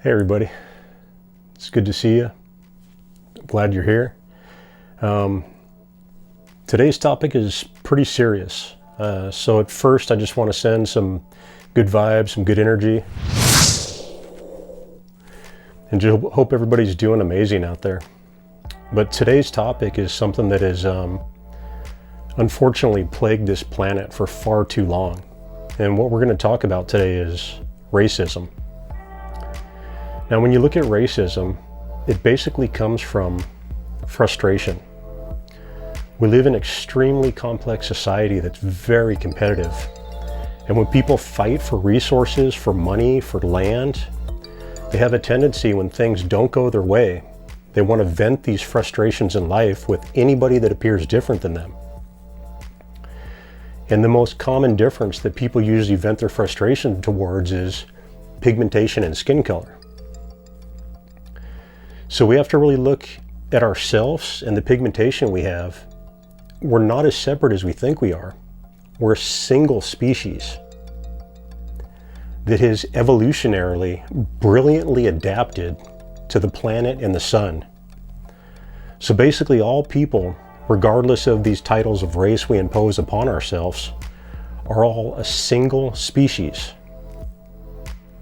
Hey everybody, it's good to see you. I'm glad you're here. Today's topic is pretty serious. So at first I just want to send some good vibes, some good energy. And just hope everybody's doing amazing out there. But today's topic is something that has unfortunately plagued this planet for far too long. And what we're going to talk about today is racism. Now, when you look at racism, it basically comes from frustration. We live in an extremely complex society that's very competitive. And when people fight for resources, for money, for land, they have a tendency when things don't go their way, they want to vent these frustrations in life with anybody that appears different than them. And the most common difference that people usually vent their frustration towards is pigmentation and skin color. So we have to really look at ourselves and the pigmentation we have. We're not as separate as we think we are. We're a single species that has evolutionarily, brilliantly adapted to the planet and the sun. So basically all people, regardless of these titles of race we impose upon ourselves, are all a single species.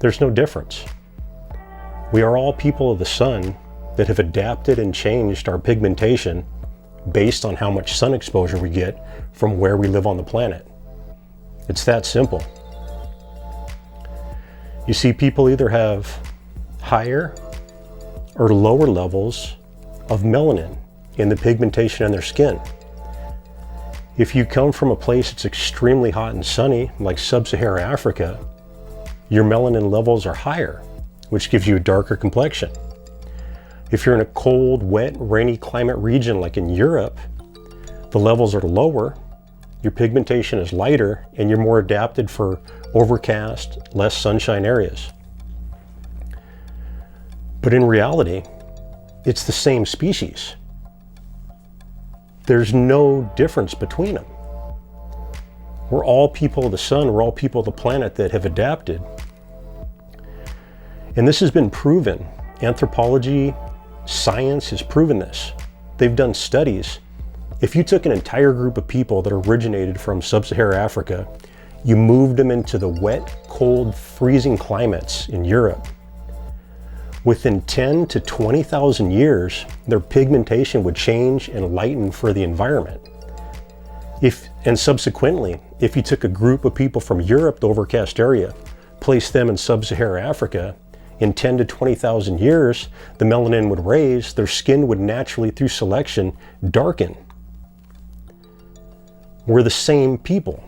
There's no difference. We are all people of the sun that have adapted and changed our pigmentation based on how much sun exposure we get from where we live on the planet. It's that simple. You see, people either have higher or lower levels of melanin in the pigmentation in their skin. If you come from a place that's extremely hot and sunny, like sub-Saharan Africa, your melanin levels are higher, which gives you a darker complexion. If you're in a cold, wet, rainy climate region like in Europe, the levels are lower, your pigmentation is lighter, and you're more adapted for overcast, less sunshine areas. But in reality, it's the same species. There's no difference between them. We're all people of the sun, we're all people of the planet that have adapted. And this has been proven. Anthropology, science has proven this. They've done studies. If you took an entire group of people that originated from sub-Saharan Africa, you moved them into the wet, cold, freezing climates in Europe, within 10 to 20,000 years, their pigmentation would change and lighten for the environment. And subsequently, if you took a group of people from Europe, the overcast area, placed them in sub-Saharan Africa, in 10 to 20,000 years, the melanin would raise, their skin would naturally, through selection, darken. We're the same people.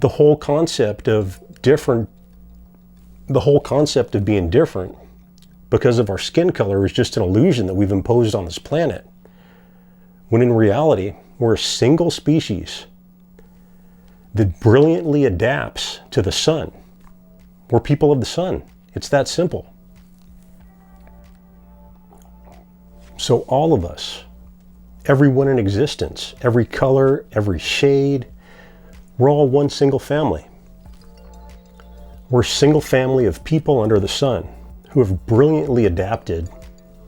The whole concept of being different because of our skin color is just an illusion that we've imposed on this planet. When in reality, we're a single species that brilliantly adapts to the sun. We're people of the sun. It's that simple. So all of us, everyone in existence, every color, every shade, we're all one single family. We're a single family of people under the sun who have brilliantly adapted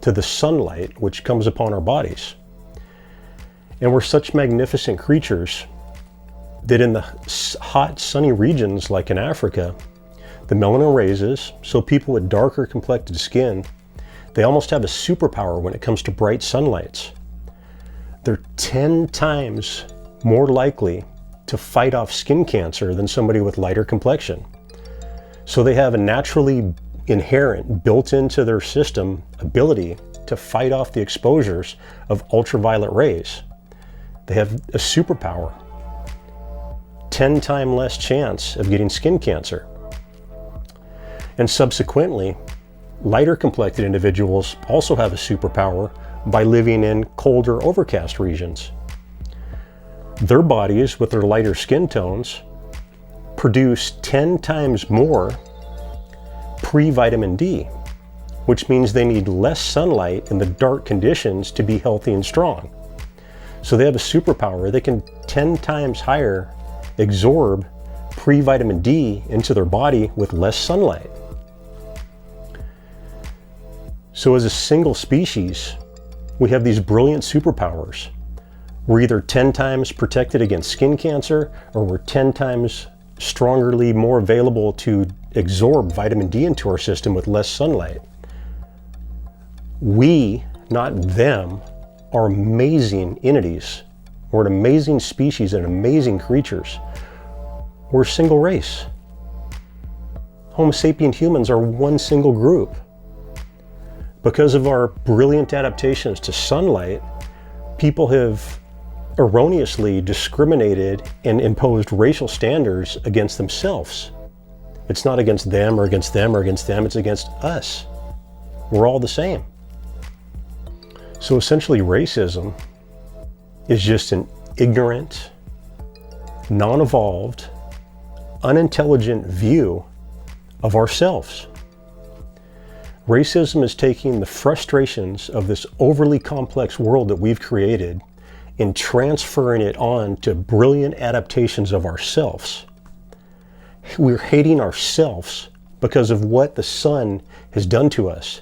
to the sunlight which comes upon our bodies. And we're such magnificent creatures that in the hot, sunny regions like in Africa, the melanin raises, so people with darker complected skin, they almost have a superpower when it comes to bright sunlights. They're 10 times more likely to fight off skin cancer than somebody with lighter complexion. So they have a naturally inherent, built into their system, ability to fight off the exposures of ultraviolet rays. They have a superpower. 10 times less chance of getting skin cancer. And subsequently, lighter complected individuals also have a superpower by living in colder, overcast regions. Their bodies, with their lighter skin tones, produce 10 times more pre-vitamin D, which means they need less sunlight in the dark conditions to be healthy and strong. So they have a superpower. They can 10 times higher absorb pre-vitamin D into their body with less sunlight. So as a single species, we have these brilliant superpowers. We're either 10 times protected against skin cancer, or we're 10 times strongerly more available to absorb vitamin D into our system with less sunlight. We, not them, are amazing entities. We're an amazing species and amazing creatures. We're a single race. Homo sapien humans are one single group. Because of our brilliant adaptations to sunlight, people have erroneously discriminated and imposed racial standards against themselves. It's not against them or against them or against them, it's against us. We're all the same. So essentially, racism is just an ignorant, non-evolved, unintelligent view of ourselves. Racism is taking the frustrations of this overly complex world that we've created and transferring it on to brilliant adaptations of ourselves. We're hating ourselves because of what the sun has done to us,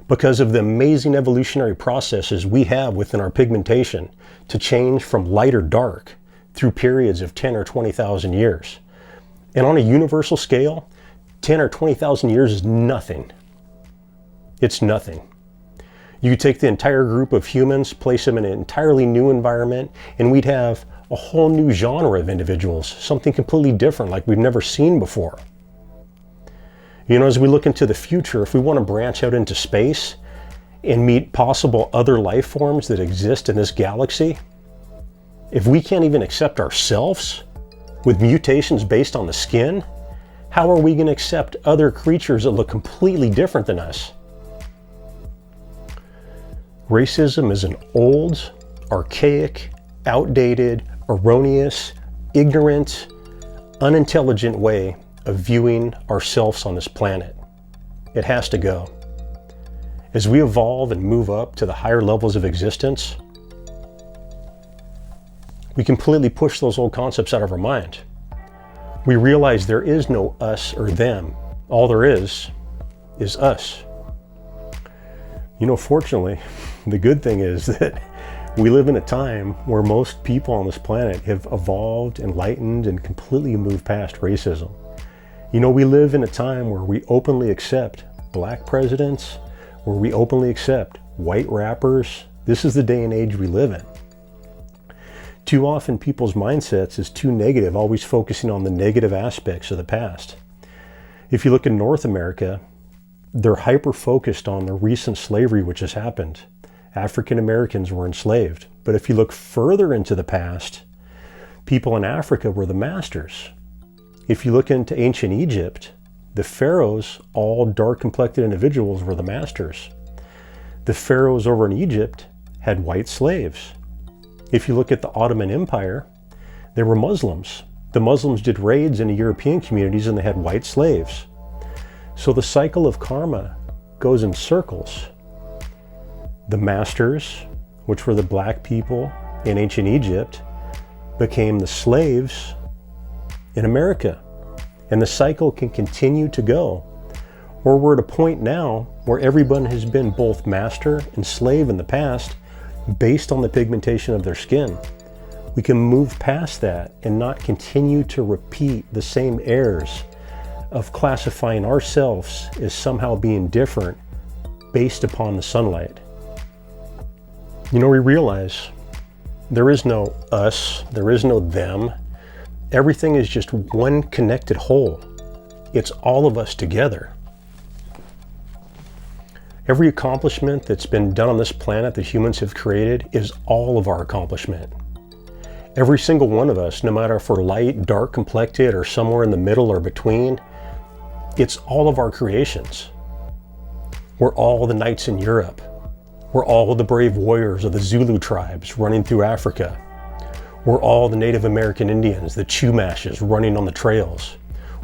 because of the amazing evolutionary processes we have within our pigmentation to change from light or dark through periods of 10 or 20,000 years. And on a universal scale, 10 or 20,000 years is nothing. It's nothing. You could take the entire group of humans, place them in an entirely new environment, and we'd have a whole new genre of individuals, something completely different like we've never seen before. You know, as we look into the future, if we want to branch out into space and meet possible other life forms that exist in this galaxy, if we can't even accept ourselves with mutations based on the skin, how are we going to accept other creatures that look completely different than us? Racism is an old, archaic, outdated, erroneous, ignorant, unintelligent way of viewing ourselves on this planet. It has to go. As we evolve and move up to the higher levels of existence, we completely push those old concepts out of our mind. We realize there is no us or them. All there is us. You know, fortunately, the good thing is that we live in a time where most people on this planet have evolved, enlightened, and completely moved past racism. You know, we live in a time where we openly accept black presidents, where we openly accept white rappers. This is the day and age we live in. Too often people's mindsets is too negative, always focusing on the negative aspects of the past. If you look in North America, they're hyper-focused on the recent slavery which has happened. African Americans were enslaved. But if you look further into the past, people in Africa were the masters. If you look into ancient Egypt, the pharaohs, all dark-complected individuals, were the masters. The pharaohs over in Egypt had white slaves. If you look at the Ottoman Empire, they were Muslims. The Muslims did raids into European communities and they had white slaves. So the cycle of karma goes in circles. The masters, which were the black people in ancient Egypt, became the slaves in America. And the cycle can continue to go. Or we're at a point now where everyone has been both master and slave in the past based on the pigmentation of their skin. We can move past that and not continue to repeat the same errors of classifying ourselves as somehow being different based upon the sunlight. You know, we realize there is no us, there is no them. Everything is just one connected whole. It's all of us together. Every accomplishment that's been done on this planet that humans have created is all of our accomplishment. Every single one of us, no matter if we're light, dark complected, or somewhere in the middle or between, it's all of our creations. We're all the knights in Europe. We're all the brave warriors of the Zulu tribes running through Africa. We're all the Native American Indians, the Chumashes running on the trails.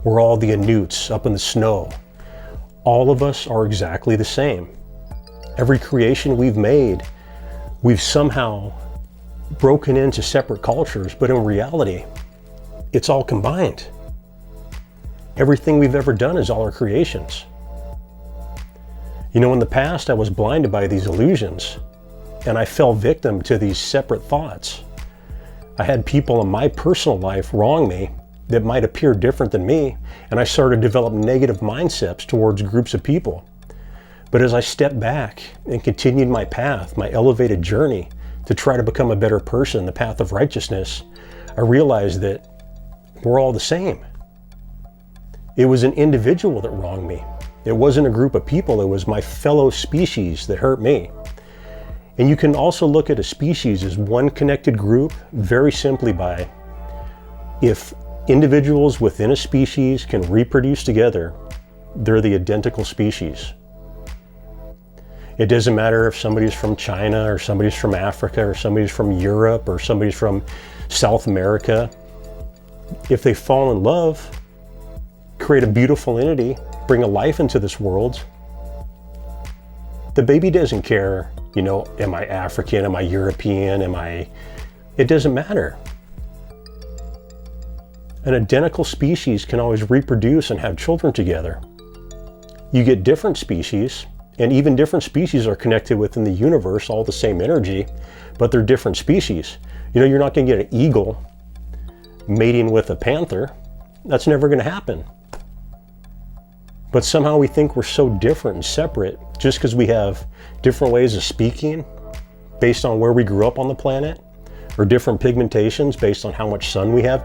We're all the Inuits up in the snow. All of us are exactly the same. Every creation we've made, we've somehow broken into separate cultures, but in reality, it's all combined. Everything we've ever done is all our creations. You know, in the past, I was blinded by these illusions, and I fell victim to these separate thoughts. I had people in my personal life wrong me that might appear different than me, and I started to develop negative mindsets towards groups of people. But as I stepped back and continued my path, my elevated journey to try to become a better person, the path of righteousness, I realized that we're all the same. It was an individual that wronged me. It wasn't a group of people, it was my fellow species that hurt me. And you can also look at a species as one connected group very simply by, if individuals within a species can reproduce together, they're the identical species. It doesn't matter if somebody's from China or somebody's from Africa or somebody's from Europe or somebody's from South America. If they fall in love, create a beautiful entity, bring a life into this world, the baby doesn't care, you know, am I African, am I European, it doesn't matter. An identical species can always reproduce and have children together. You get different species, and even different species are connected within the universe, all the same energy, but they're different species. You know, you're not gonna get an eagle mating with a panther. That's never gonna happen. But somehow we think we're so different and separate just because we have different ways of speaking based on where we grew up on the planet, or different pigmentations based on how much sun we have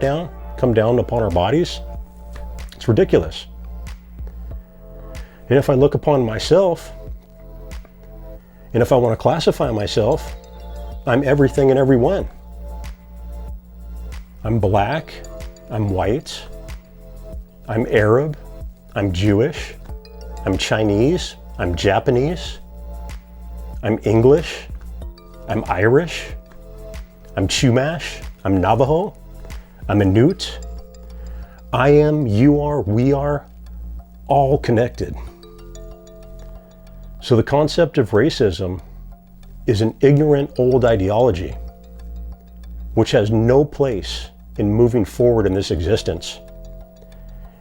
come down upon our bodies. It's ridiculous. And if I look upon myself, and if I want to classify myself, I'm everything and everyone. I'm black, I'm white, I'm Arab, I'm Jewish, I'm Chinese, I'm Japanese, I'm English, I'm Irish, I'm Chumash, I'm Navajo, I'm Inuit. I am, you are, we are all connected. So the concept of racism is an ignorant old ideology which has no place in moving forward in this existence.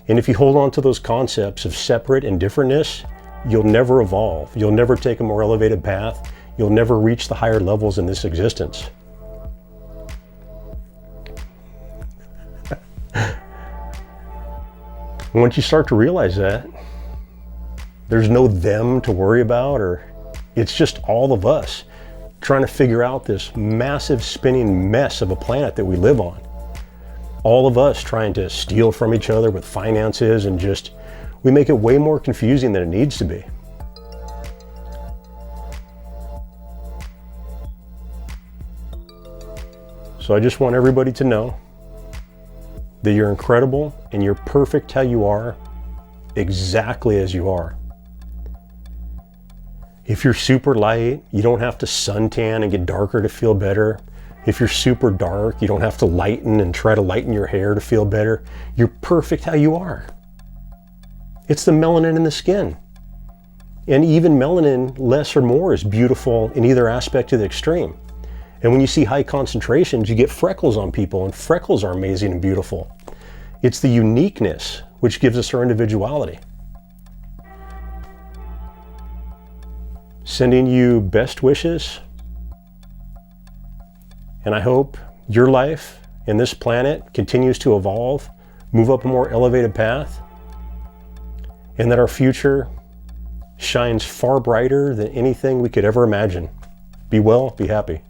And if you hold on to those concepts of separate and differentness, you'll never evolve. You'll never take a more elevated path. You'll never reach the higher levels in this existence. Once you start to realize that, there's no them to worry about, or it's just all of us trying to figure out this massive spinning mess of a planet that we live on. All of us trying to steal from each other with finances, and just, we make it way more confusing than it needs to be. So I just want everybody to know that you're incredible and you're perfect how you are, exactly as you are. If you're super light, you don't have to suntan and get darker to feel better. If you're super dark, you don't have to lighten and try to lighten your hair to feel better. You're perfect how you are. It's the melanin in the skin. And even melanin, less or more, is beautiful in either aspect to the extreme. And when you see high concentrations, you get freckles on people, and freckles are amazing and beautiful. It's the uniqueness which gives us our individuality. Sending you best wishes, and I hope your life and this planet continues to evolve, move up a more elevated path, and that our future shines far brighter than anything we could ever imagine. Be well, be happy.